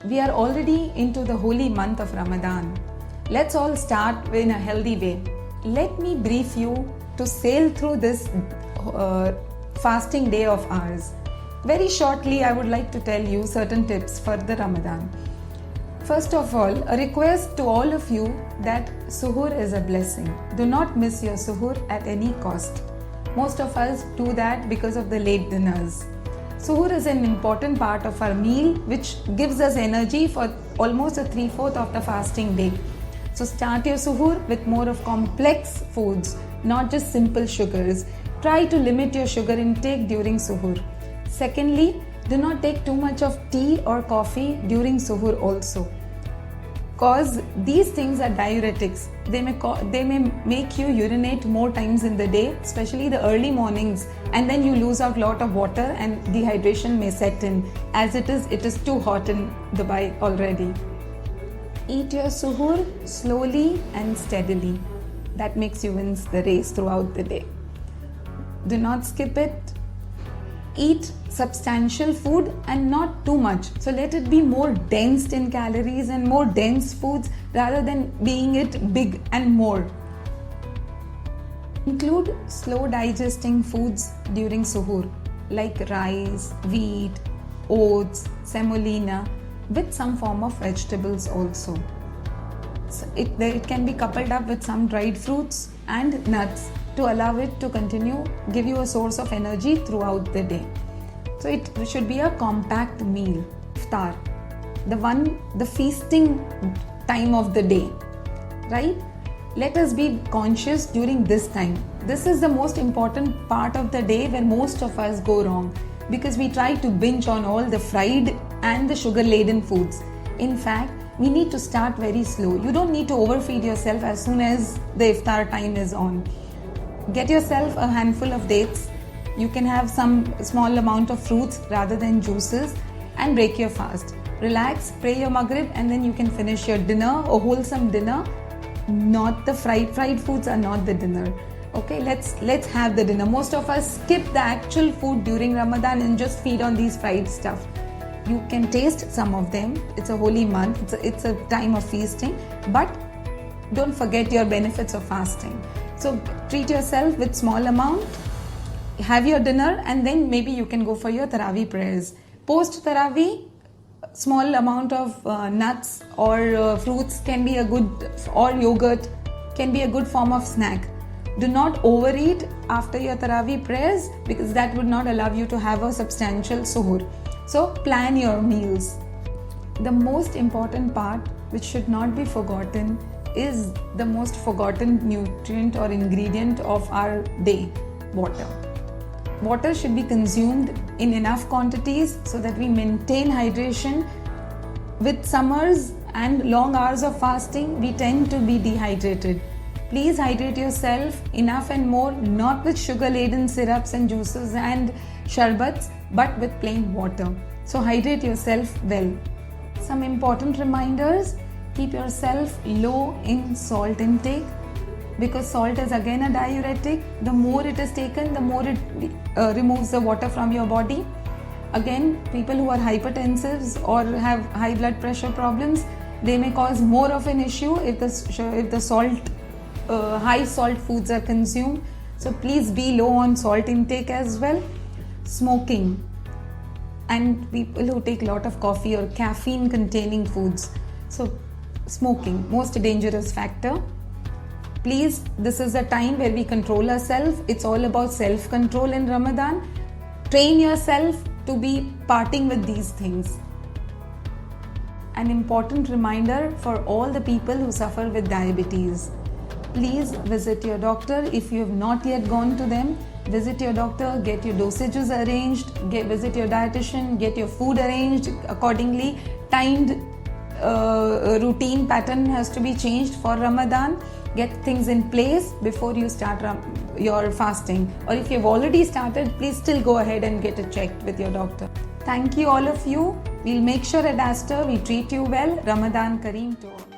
we are already into the holy month of Ramadan. Let's all start in a healthy way. Let me brief you to sail through this fasting day of ours. Very shortly, I would like to tell you certain tips for the Ramadan. First of all, a request to all of you that suhoor is a blessing. Do not miss your suhoor at any cost. Most of us do that because of the late dinners. Suhoor is an important part of our meal which gives us energy for almost a 3/4 of the fasting day. So start your suhoor with more of complex foods, not just simple sugars. Try to limit your sugar intake during suhoor. Secondly, do not take too much of tea or coffee during suhoor also, cause these things are diuretics. They may make you urinate more times in the day, especially the early mornings, and then you lose out a lot of water and dehydration may set in. As it is too hot in Dubai already. Eat your suhoor slowly and steadily. That makes you win the race throughout the day. Do not skip it. Eat substantial food and not too much. So let it be more dense in calories and more dense foods rather than being it big and more. Include slow digesting foods during suhoor like rice, wheat, oats, semolina with some form of vegetables also. So it can be coupled up with some dried fruits and nuts to allow it to continue, give you a source of energy throughout the day. So it should be a compact meal. Iftar, the feasting time of the day, right? Let us be conscious during this time. This is the most important part of the day where most of us go wrong because we try to binge on all the fried and the sugar-laden foods. In fact, we need to start very slow. You don't need to overfeed yourself as soon as the iftar time is on. Get yourself a handful of dates. You can have some small amount of fruits rather than juices and break your fast. Relax, pray your Maghrib, and then you can finish your dinner, a wholesome dinner. Not the fried foods are not the dinner. Okay, let's have the dinner. Most of us skip the actual food during Ramadan and just feed on these fried stuff. You can taste some of them. It's a holy month. It's a time of feasting, but don't forget your benefits of fasting. So treat yourself with small amount, have your dinner, and then maybe you can go for your Tarawih prayers. Post Tarawih, small amount of nuts or fruits can be a good, or yogurt can be a good form of snack. Do not overeat after your Tarawih prayers because that would not allow you to have a substantial suhoor. So plan your meals. The most important part which should not be forgotten is the most forgotten nutrient or ingredient of our day, water. Water should be consumed in enough quantities so that we maintain hydration. With summers and long hours of fasting, we tend to be dehydrated. Please hydrate yourself enough and more, not with sugar-laden syrups and juices and sharbats, but with plain water. So hydrate yourself well. Some important reminders. Keep yourself low in salt intake because salt is again a diuretic. The more it is taken, the more it removes the water from your body. Again, people who are hypertensive or have high blood pressure problems, they may cause more of an issue if the high salt foods are consumed. So please be low on salt intake as well. Smoking and people who take a lot of coffee or caffeine containing foods. So smoking, most dangerous factor. Please, this is a time where we control ourselves. It's all about self-control in Ramadan. Train yourself to be parting with these things. An important reminder for all the people who suffer with diabetes. Please visit your doctor. If you have not yet gone to them, visit your doctor, get your dosages arranged, visit your dietitian, get your food arranged accordingly. Timed routine pattern has to be changed for Ramadan. Get things in place before you start your fasting. Or if you've already started, please still go ahead and get it checked with your doctor. Thank you all of you. We'll make sure at Aster we treat you well. Ramadan Kareem to all.